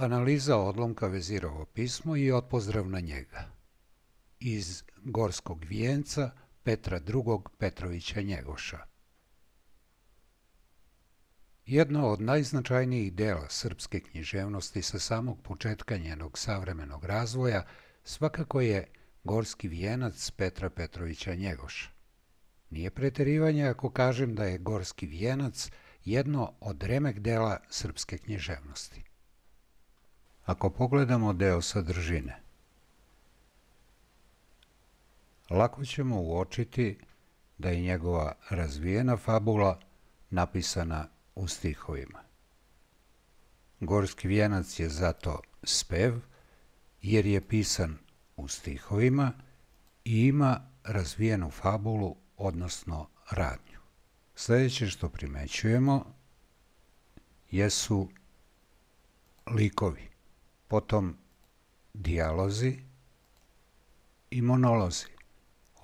Analiza odlomka Vezirovo pismo i otpozdrav na njega. Iz Gorskog vijenca Petra II. Petrovića Njegoša. Jedno od najznačajnijih dela srpske književnosti sa samog početka njenog savremenog razvoja svakako je Gorski vijenac Petra Petrovića Njegoša. Nije preterivanje ako kažem da je Gorski vijenac jedno od remek dela srpske književnosti. Ako pogledamo deo sadržine, lako ćemo uočiti da je njegova razvijena fabula napisana u stihovima. Gorski vijenac je zato spev, jer je pisan u stihovima i ima razvijenu fabulu, odnosno radnju. Sljedeće što primećujemo jesu likovi, potom dijalozi i monolozi.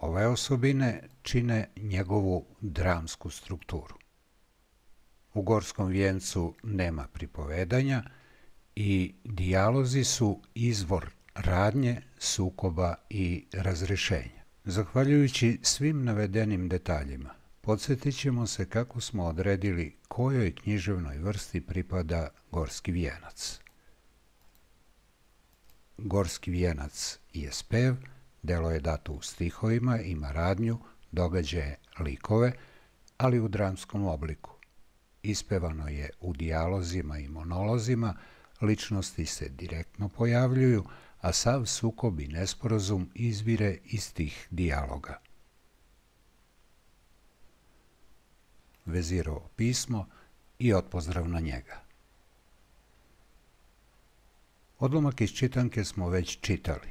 Ove osobine čine njegovu dramsku strukturu. U Gorskom vijencu nema pripovedanja i dijalozi su izvor radnje, sukoba i razrešenja. Zahvaljujući svim navedenim detaljima, podsjetit ćemo se kako smo odredili kojoj književnoj vrsti pripada Gorski vijenac. Gorski vijenac je spev, delo je dato u stihovima, ima radnju, događaje, likove, ali u dramskom obliku. Ispevano je u dijalozima i monolozima, ličnosti se direktno pojavljuju, a sav sukob i nesporazum izvire iz tih dijaloga. Vezirovo pismo i otpozdrav na njega. Odlomak iz čitanke smo već čitali,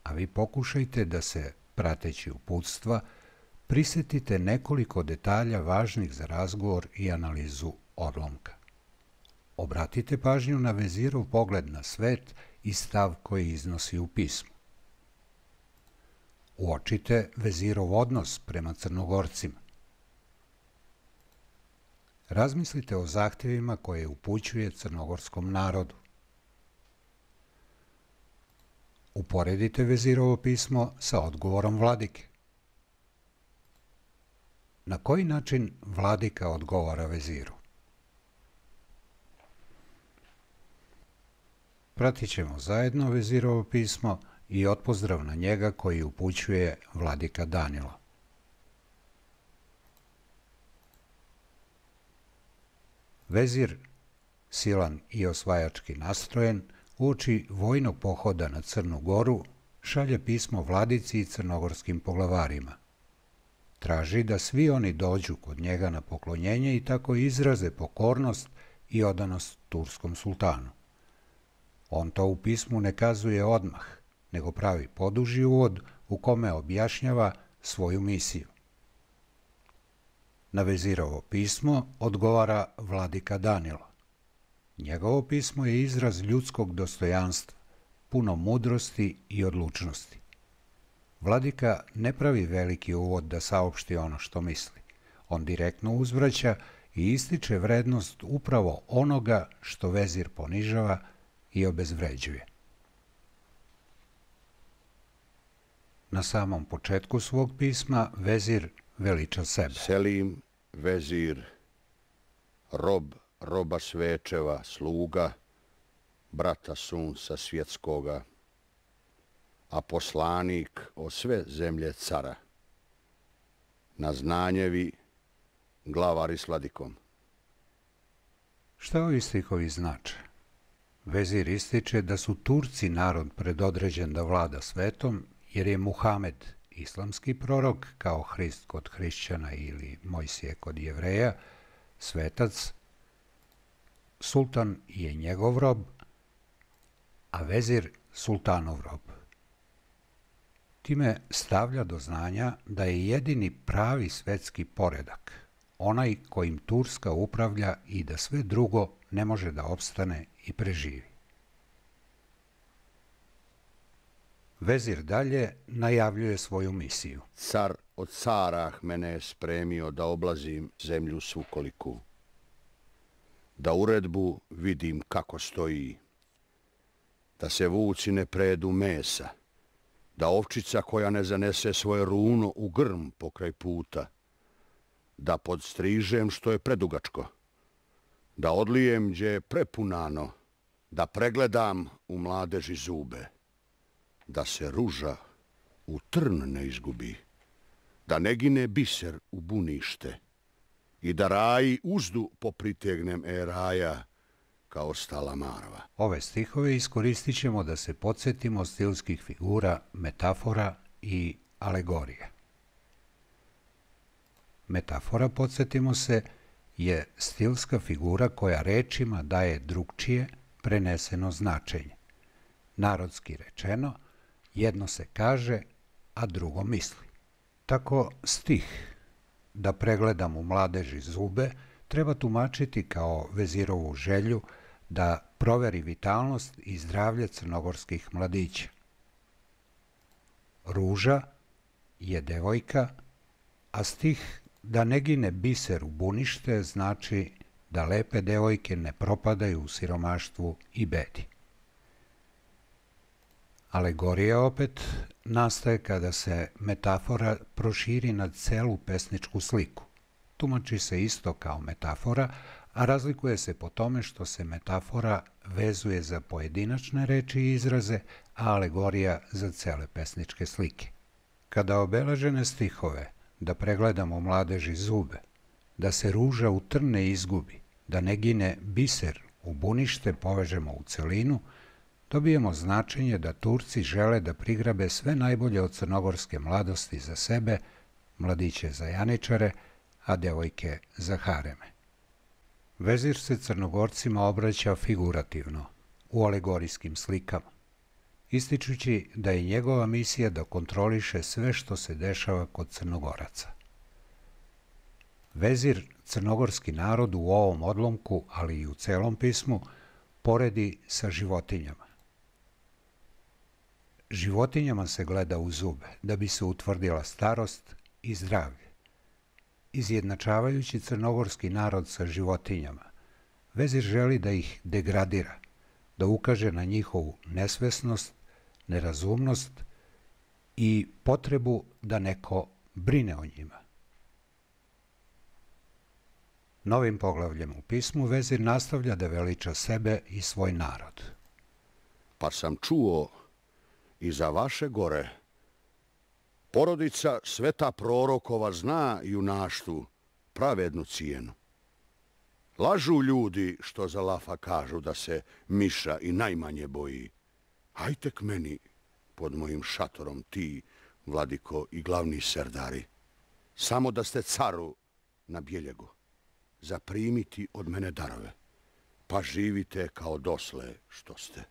a vi pokušajte da se, prateći uputstva, prisetite nekoliko detalja važnih za razgovor i analizu odlomka. Obratite pažnju na Vezirov pogled na svet i stav koji iznosi u pismu. Uočite Vezirov odnos prema Crnogorcima. Razmislite o zahtjevima koje upućuje crnogorskom narodu. Uporedite Vezirovo pismo sa odgovorom vladike. Na koji način vladika odgovara Veziru? Pratit ćemo zajedno Vezirovo pismo i otpozdrav na njega koji upućuje vladika Danilo. Vezir, silan i osvajački nastrojen, uoči vojnog pohoda na Crnu Goru šalje pismo vladici i crnogorskim poglavarima. Traži da svi oni dođu kod njega na poklonjenje i tako izraze pokornost i odanost turskom sultanu. On to u pismu ne kazuje odmah, nego pravi poduži uvod u kome objašnjava svoju misiju. Na Vezirovo pismo odgovara vladika Danilo. Njegovo pismo je izraz ljudskog dostojanstva, puno mudrosti i odlučnosti. Vladika ne pravi veliki uvod da saopšti ono što misli. On direktno uzvraća i ističe vrednost upravo onoga što vezir ponižava i obezvređuje. Na samom početku svog pisma vezir veliča sebe. Selim, vezir, rob roba svečeva, sluga, brata sunca svjetskoga, a poslanik o sve zemlje cara, na znanjevi glavari s vladikom. Šta ovi stihovi znače? Vezir ističe da su Turci narod predodređen da vlada svetom, jer je Muhamed, islamski prorok, kao Hrist kod hrišćana ili Mojsije kod Jevreja, svetac, sultan je njegov rob, a vezir sultanov rob. Time stavlja do znanja da je jedini pravi svetski poredak, onaj kojim Turska upravlja i da sve drugo ne može da opstane i preživi. Vezir dalje najavljuje svoju misiju. Car od carah mene je spremio da oblazim zemlju svukoliku, da uredbu vidim kako stoji, da se vuci ne predu mesa, da ovčica koja ne zanese svoje runo u grm pokraj puta, da podstrižem što je predugačko, da odlijem gdje je prepunano, da pregledam u mladeži zube, da se ruža u trn ne izgubi, da ne gine biser u bunište i da raji uzdu popritegnem raja kao stala marva. Ove stihove iskoristit ćemo da se podsjetimo stilskih figura, metafora i alegorije. Metafora, podsjetimo se, je stilska figura koja rečima daje drugčije preneseno značenje. Narodski rečeno, jedno se kaže, a drugo misli. Tako stih da pregledam u mladeži zube treba tumačiti kao Vezirovu želju da proveri vitalnost i zdravlje crnogorskih mladića. Ruža je devojka, a stih da ne gine biser u bunište znači da lepe devojke ne propadaju u siromaštvu i bedi. Alegorija opet nastaje kada se metafora proširi na celu pesničku sliku. Tumači se isto kao metafora, a razlikuje se po tome što se metafora vezuje za pojedinačne reči i izraze, a alegorija za cele pesničke slike. Kada obeležene stihove da pregledamo mladeži zube, da se ruža u trn ne izgubi, da ne gine biser u bunište povežemo u celinu, dobijemo značenje da Turci žele da prigrabe sve najbolje od crnogorske mladosti za sebe, mladiće za janičare, a devojke za hareme. Vezir se Crnogorcima obraća figurativno, u alegorijskim slikama, ističući da je njegova misija da kontroliše sve što se dešava kod Crnogoraca. Vezir crnogorski narod u ovom odlomku, ali i u celom pismu, poredi sa životinjama. Životinjama se gleda u zube da bi se utvrdila starost i zdravlje. Izjednačavajući crnogorski narod sa životinjama, Vezir želi da ih degradira, da ukaže na njihovu nesvesnost, nerazumnost i potrebu da neko brine o njima. Novim poglavljem u pismu Vezir nastavlja da veliča sebe i svoj narod. Pa sam čuo i za vaše gore, porodica sveta prorokova zna junaštvu pravednu cijenu. Lažu ljudi što za lafa kažu da se miša i najmanje boji. Hajte k meni pod mojim šatorom ti, vladiko i glavni serdari. Samo da ste caru na Bjeljegu, zaprimiti od mene darove, pa živite kao dosle što ste.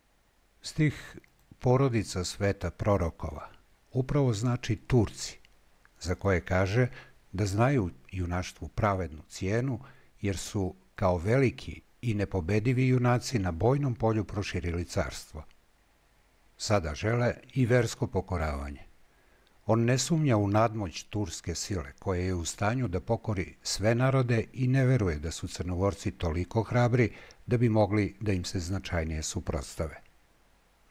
Stih porodica sveta prorokova upravo znači Turci, za koje kaže da znaju junaštvu pravednu cijenu, jer su kao veliki i nepobedivi junaci na bojnom polju proširili carstvo. Sada žele i versko pokoravanje. On ne sumnja u nadmoć turske sile, koje je u stanju da pokori sve narode i ne veruje da su Crnogorci toliko hrabri da bi mogli da im se značajnije suprotstave.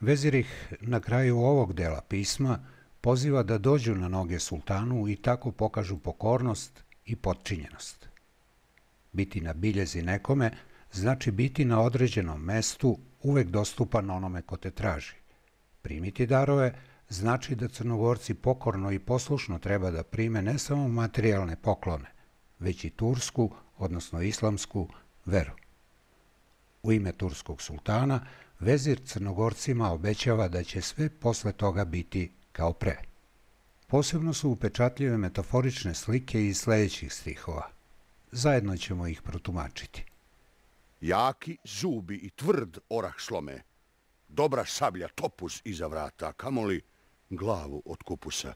Vezir ih na kraju ovog dela pisma poziva da dođu na noge sultanu i tako pokažu pokornost i potčinjenost. Biti na biljezi nekome znači biti na određenom mestu uvek dostupan onome ko te traži. Primiti darove znači da Crnogorci pokorno i poslušno treba da prime ne samo materijalne poklone, već i tursku, odnosno islamsku, veru. U ime turskog sultana, Vezir Crnogorcima obećava da će sve posle toga biti kao pre. Posebno su upečatljive metaforične slike iz sledećih stihova. Zajedno ćemo ih protumačiti. Jaki zubi i tvrd orah slome, dobra sablja topuz iza vrata, kamoli glavu od kupusa.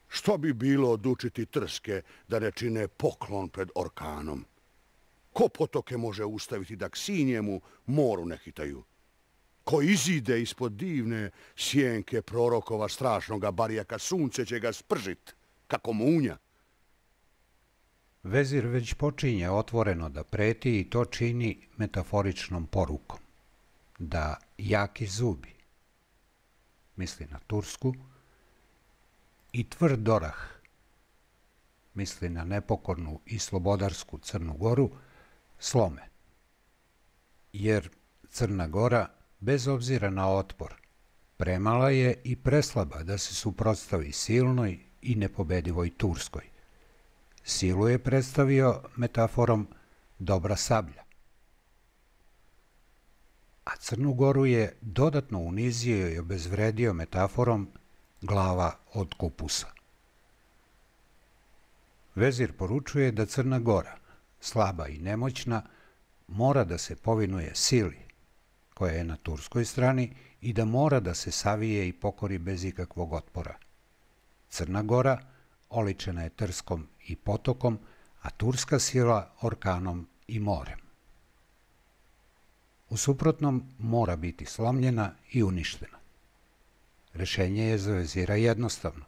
Što bi bilo odučiti trske da ne čine poklon pred orkanom? Ko potoke može ustaviti da k sinjemu moru ne hitaju? Ko izide ispod divne sjenke prorokova strašnoga barijaka, sunce će ga spržit, kako munja. Vezir već počinje otvoreno da preti i to čini metaforičnom porukom. da jaki zubi, misli na Tursku, i tvrd orah, misli na nepokornu i slobodarsku Crnu Goru, slome. Jer Crna Gora, bez obzira na otpor, premala je i preslaba da se suprotstavi silnoj i nepobedivoj Turskoj. Silu je predstavio metaforom dobra sablja. A Crnu Goru je dodatno unizio i obezvredio metaforom glava od kupusa. Vezir poručuje da Crna Gora, slaba i nemoćna, mora da se povinuje sili, koja je na turskoj strani, i da mora da se savije i pokori bez ikakvog otpora. Crna Gora oličena je trskom i potokom, a turska sila orkanom i morem. U suprotnom mora biti slomljena i uništena. Rešenje je za vezira jednostavno.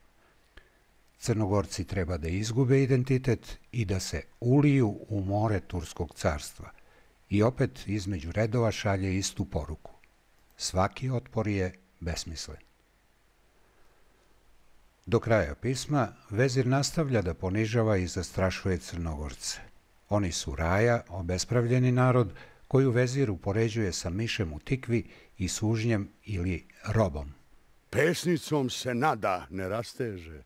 Crnogorci treba da izgube identitet i da se uliju u more Turskog carstva. I opet između redova šalje istu poruku. Svaki otpor je besmislen. Do kraja pisma vezir nastavlja da ponižava i zastrašuje Crnogorce. Oni su raja, obespravljeni narod, koju vezir upoređuje sa mišem u tikvi i sužnjem ili robom. Pesnicom se nada ne rasteže.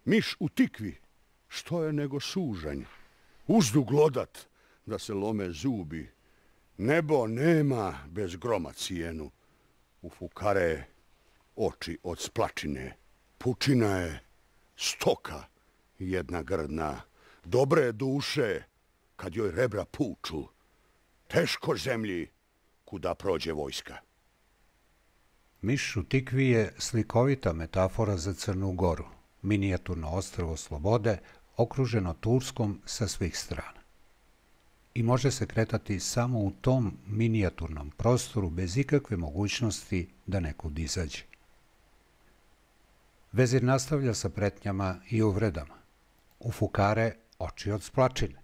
Miš u tikvi, što je nego sužanj. Uzdu glodat, da se lome zubi. Nebo nema bez groma cijenu. U fukare oči od splačine. Pučina je stoka jedna grdna. Dobre duše kad joj rebra puču. Teško zemlji kuda prođe vojska. Miš u tikvi je slikovita metafora za Crnu Goru, minijaturno ostrvo slobode, okruženo Turskom sa svih strana. I može se kretati samo u tom minijaturnom prostoru bez ikakve mogućnosti da nekud izađe. Vezir nastavlja sa pretnjama i uvredama. U fukare oči od splačine.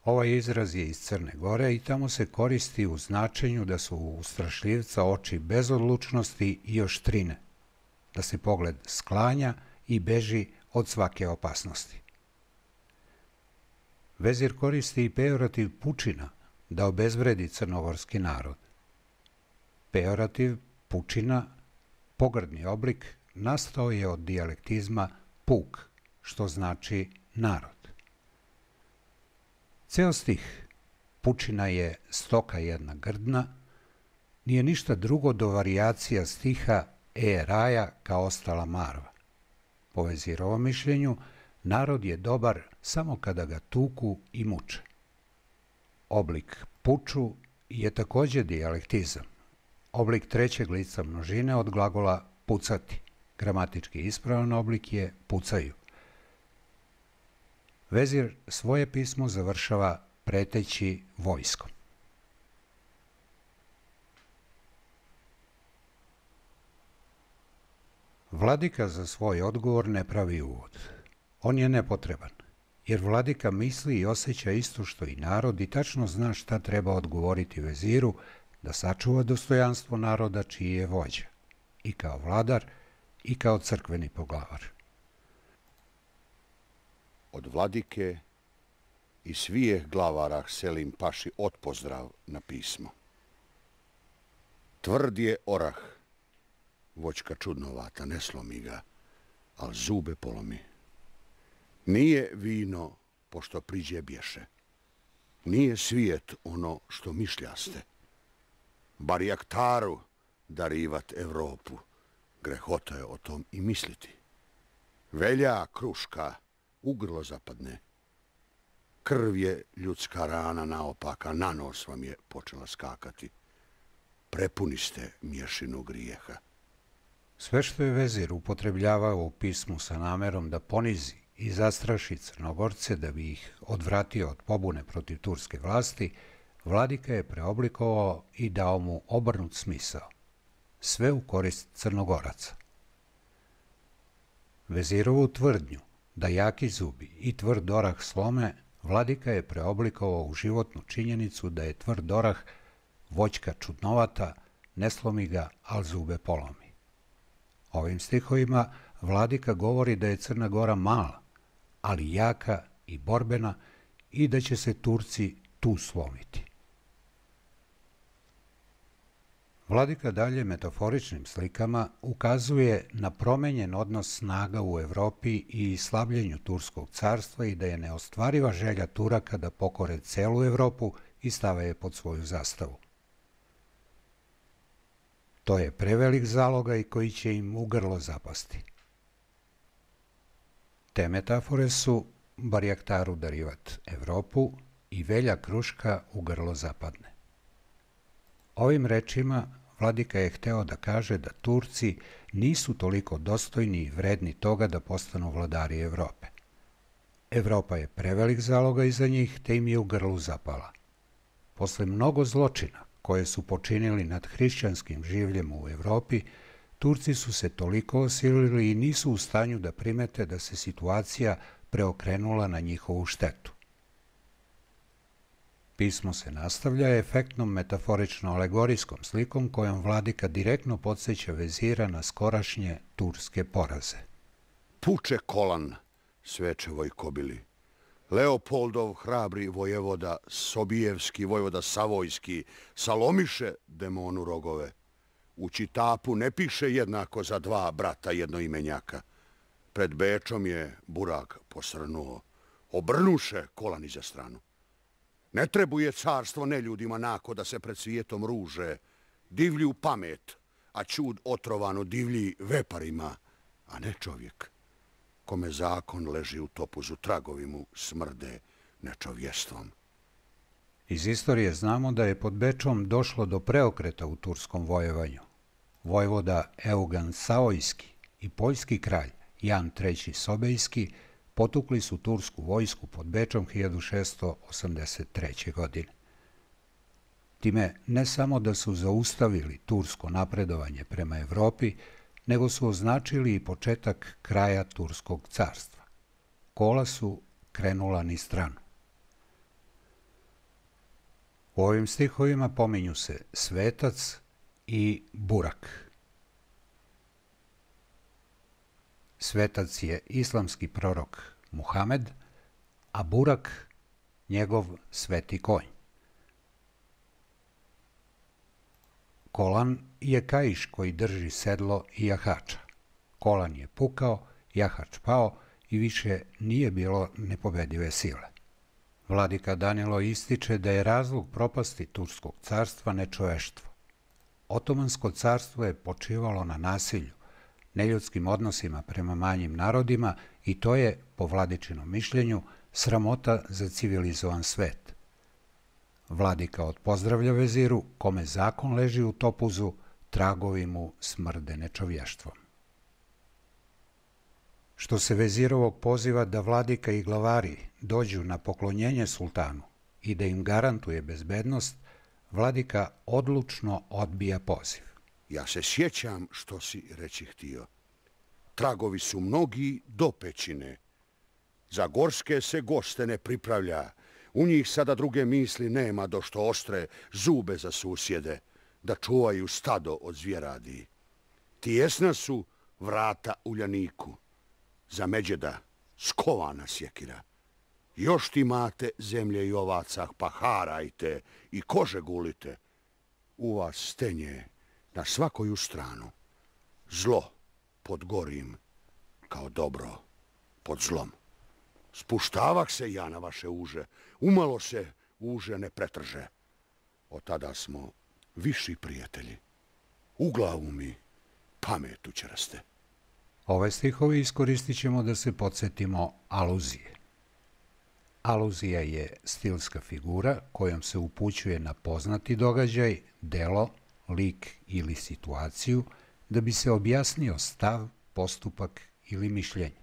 Ovaj izraz je iz Crne Gore i tamo se koristi u značenju da su u strašljivca oči bez odlučnosti i oštrine, da se pogled sklanja i beži od svake opasnosti. Vezir koristi i pejorativ pučina da obezvredi crnogorski narod. Pejorativ pučina, pogrdni oblik, nastao je od dijalektizma puk, što znači narod. Ceo stih pučina je stoka jedna grdna, nije ništa drugo do varijacija stiha raja kao ostala marva. Po vezirovom mišljenju, narod je dobar samo kada ga tuku i muče. Oblik puču je takođe dijalektizam. Oblik trećeg lica množine od glagola pucati. Gramatički ispravan oblik je pucaju. Vezir svoje pismo završava preteći vojskom. Vladika za svoj odgovor ne pravi uvod. On je nepotreban, jer vladika misli i osjeća isto što i narod i tačno zna šta treba odgovoriti veziru da sačuva dostojanstvo naroda čiji je vođa, i kao vladar i kao crkveni poglavar. Od vladike i svijeh glavara Selim Paši otpozdrav na pismo. Tvrd je orah, voćka čudnovata, ne slomi ga, al zube polomi. Nije vino, pošto priđe bješe. Nije svijet ono što mišljaste. Bar jaktaru darivat Evropu, grehota je o tom i misliti. Velja kruška u grlo zapadne. Krv je ljudska rana naopaka, na nos vam je počela skakati. Prepuni ste mješinu grijeha. Sve što je vezir upotrebljavao u pismu sa namerom da ponizi i zastraši Crnogorce da bi ih odvratio od pobune protiv turske vlasti, vladika je preoblikovao i dao mu obrnut smisao. Sve u korist Crnogoraca. Vezirovu tvrdnju da jaki zubi i tvrd orah slome, vladika je preoblikovao u životnu činjenicu da je tvrd orah voćka čudnovata, ne slomi ga, al zube polomi. Ovim stihovima vladika govori da je Crna Gora mala, ali jaka i borbena i da će se Turci tu slomiti. Vladika dalje metaforičnim slikama ukazuje na promenjen odnos snaga u Evropi i slabljenju Turskog carstva i da je neostvariva želja Turaka da pokore celu Evropu i stave je pod svoju zastavu. To je prevelik zalogaj koji će im u grlo zapasti. Te metafore su Barjaktaru darivat Evropu i Velja Kruška u grlo zapadne. Ovim rečima vladika je hteo da kaže da Turci nisu toliko dostojni i vredni toga da postanu vladari Evrope. Evropa je prevelik zalogaj za njih, te im je u grlu zapala. Posle mnogo zločina koje su počinili nad hrišćanskim življem u Evropi, Turci su se toliko osilili i nisu u stanju da primete da se situacija preokrenula na njihovu štetu. Pismo se nastavlja efektnom metaforično-alegorijskom slikom kojom vladika direktno podsjeća vezira na skorašnje turske poraze. Puče kolan, svečevoj kobili. Leopoldov hrabri vojevoda, Sobijevski vojvoda Savojski, salomiše demonu rogove. U čitapu ne piše jednako za dva brata jednoimenjaka. Pred Bečom je Burak posrnuo, obrnuše kolan iza stranu. Ne trebuje carstvo neljudima nako da se pred svijetom ruže, divlju pamet, a čud otrovano divlji veparima, a ne čovjek, kome zakon leži u topuzu, tragovi mu smrde nečovjestvom. Iz istorije znamo da je pod Bečom došlo do preokreta u turskom vojevanju. Vojvoda Eugen Savojski i poljski kralj Jan III. Sobejski potukli su tursku vojsku pod Bečom 1683. godine. Time ne samo da su zaustavili tursko napredovanje prema Evropi, nego su označili i početak kraja Turskog carstva. Kola su krenula niz stranu. U ovim stihovima pominju se svetac i burak. Svetac je islamski prorok Muhamed, a burak njegov sveti konj. Kolan je kaiš koji drži sedlo i jahača. Kolan je pukao, jahač pao i više nije bilo nepobedive sile. Vladika Danilo ističe da je razlog propasti Turskog carstva nečoveštvo. Otomansko carstvo je počivalo na nasilju, neljudskim odnosima prema manjim narodima i to je, po vladičinom mišljenju, sramota za civilizovan svet. Vladika odpozdravlja veziru, kome zakon leži u topuzu, tragovi mu smrde nečovještvom. Što se vezirovog poziva da vladika i glavari dođu na poklonjenje sultanu i da im garantuje bezbednost, vladika odlučno odbija poziv. Ja se sjećam što si reći htio. Tragovi su mnogi do pećine. Za gorske se goste ne pripravlja. U njih sada druge misli nema do što ostre zube za susjede, da čuvaju stado od zvjeradi. Tijesna su vrata Uljaniku. Za Međeda skovana sjekira. Još ti mate zemlje i ovaca, pa harajte i kože gulite. U vas stenje na svakoju stranu. Zlo pod gorim, kao dobro pod zlom. Spuštavak se ja na vaše uže, umalo se uže ne pretrže. Od tada smo viši prijatelji. U glavu mi pamet učeraste. Ove stihovi iskoristit ćemo da se podsjetimo aluzije. Aluzija je stilska figura kojom se upućuje na poznati događaj, delo, lik ili situaciju da bi se objasnio stav, postupak ili mišljenje.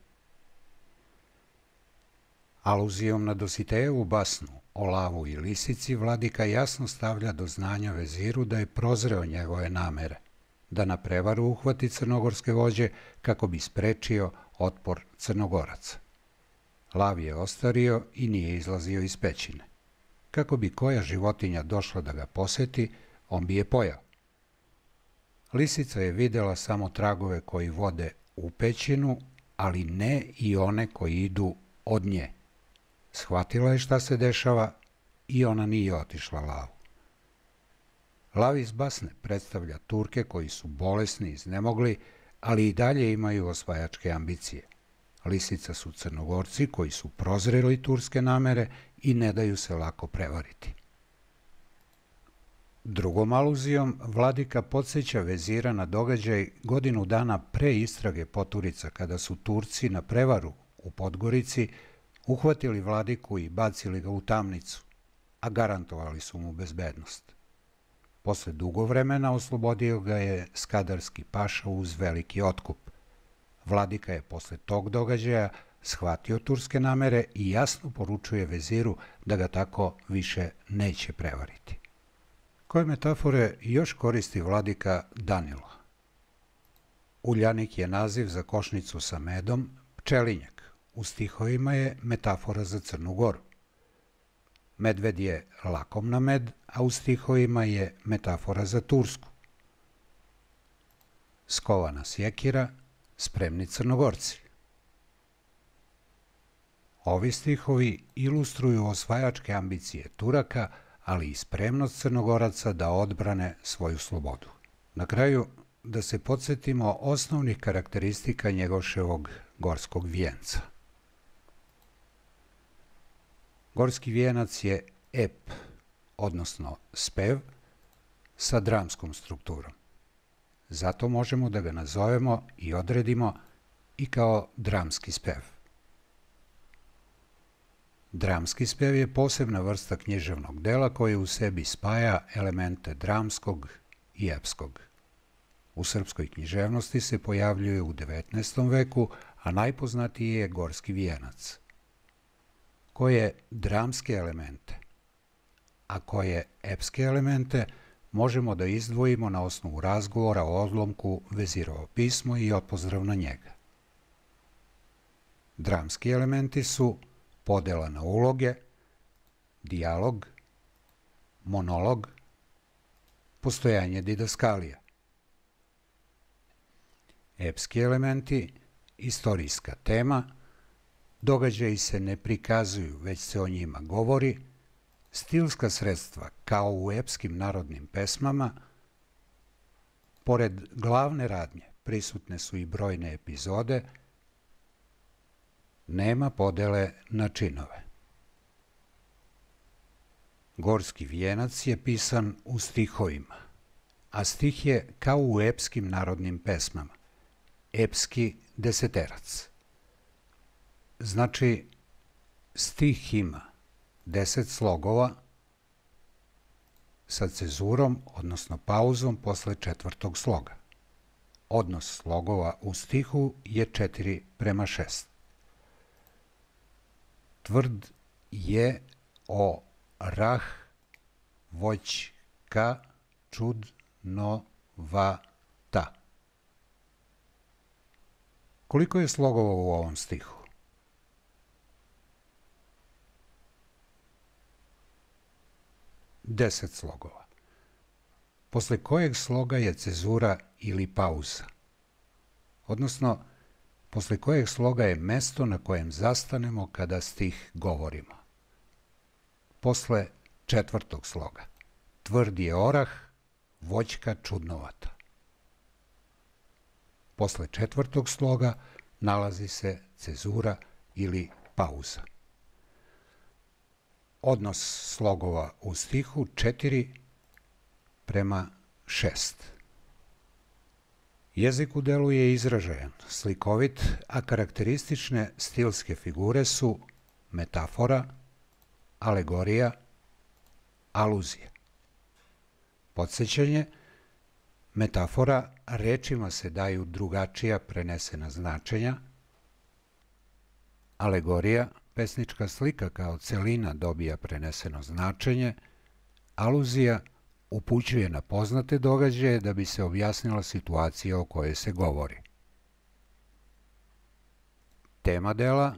Aluzijom na Dositejevu basnu o lavu i lisici vladika jasno stavlja do znanja veziru da je prozreo njegove namere, da na prevaru uhvati crnogorske vođe kako bi sprečio otpor Crnogoraca. Lav je ostario i nije izlazio iz pećine. Kako bi koja životinja došla da ga poseti, on bi je pojao. Lisica je videla samo tragove koji vode u pećinu, ali ne i one koji idu od nje. Shvatila je šta se dešava i ona nije otišla lavu. Lav iz Basne predstavlja Turke koji su bolesni, iznemogli, ali i dalje imaju osvajačke ambicije. Lisica su Crnogorci koji su prozreli turske namere i ne daju se lako prevariti. Drugom aluzijom vladika podsjeća vezira na događaj godinu dana pre istrage Poturica, kada su Turci na prevaru u Podgorici uhvatili vladiku i bacili ga u tamnicu, a garantovali su mu bezbednost. Posle dugo vremena oslobodio ga je skadarski paša uz veliki otkup. Vladika je posle tog događaja shvatio turske namere i jasno poručuje veziru da ga tako više neće prevariti. Koje metafore još koristi vladika Danilo? Uljanik je naziv za košnicu sa medom, pčelinjak. U stihovima je metafora za Crnu Goru. Medved je lakom na med, a u stihovima je metafora za Tursku. Skovana sjekira, spremni Crnogorci. Ovi stihovi ilustruju osvajačke ambicije Turaka, ali i spremnost Crnogoraca da odbrane svoju slobodu. Na kraju, da se podsjetimo osnovnih karakteristika Njegoševog gorskog vijenca. Gorski vijenac je ep, odnosno spev, sa dramskom strukturom. Zato možemo da ga nazovemo i odredimo i kao dramski spev. Dramski spev je posebna vrsta književnog dela koje u sebi spaja elemente dramskog i epskog. U srpskoj književnosti se pojavljuje u 19. veku, a najpoznatiji je Gorski vijenac. Koje dramske elemente, a koje epske elemente možemo da izdvojimo na osnovu razgovora o odlomku Vezirovo pismo i odpozdrav na njega. Dramski elementi su podela na uloge, dijalog, monolog, postojanje didaskalija. Epski elementi, istorijska tema, događaji se ne prikazuju, već se o njima govori, stilska sredstva, kao u epskim narodnim pesmama, pored glavne radnje prisutne su i brojne epizode, nema podele na činove. Gorski vijenac je pisan u stihovima, a stih je kao u epskim narodnim pesmama, epski deseterac. Znači, stih ima 10 slogova sa cezurom, odnosno pauzom posle četvrtog sloga. Odnos slogova u stihu je 4:6. Tvrd je o rah, voć, ka, čud, no, va, ta. Koliko je slogova u ovom stihu? Deset slogova. Posle kojeg sloga je cezura ili pauza? Odnosno, posle kojeg sloga je mesto na kojem zastanemo kada stih govorimo? Posle četvrtog sloga. Tvrd je orah, voćka čudnovata. Posle četvrtog sloga nalazi se cezura ili pauza. Odnos slogova u stihu 4:6. Jezik u delu je izražajan, slikovit, a karakteristične stilske figure su metafora, alegorija, aluzija. Podsjećanje, metafora, rečima se daju drugačija prenesena značenja, alegorija, pesnička slika kao celina dobija preneseno značenje, aluzija upućuje na poznate događaje da bi se objasnila situacija o kojoj se govori. Tema dela: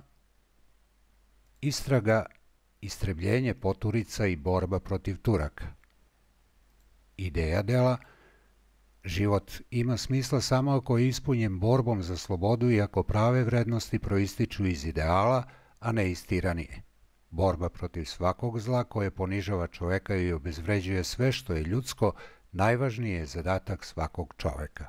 istraga, istrebljenje Poturica i borba protiv Turaka. ideja dela, život ima smisla samo ako je ispunjen borbom za slobodu i ako prave vrednosti proističu iz ideala, a ne iz tiranije. Borba protiv svakog zla koje ponižava čoveka i obezvređuje sve što je ljudsko, najvažniji je zadatak svakog čoveka.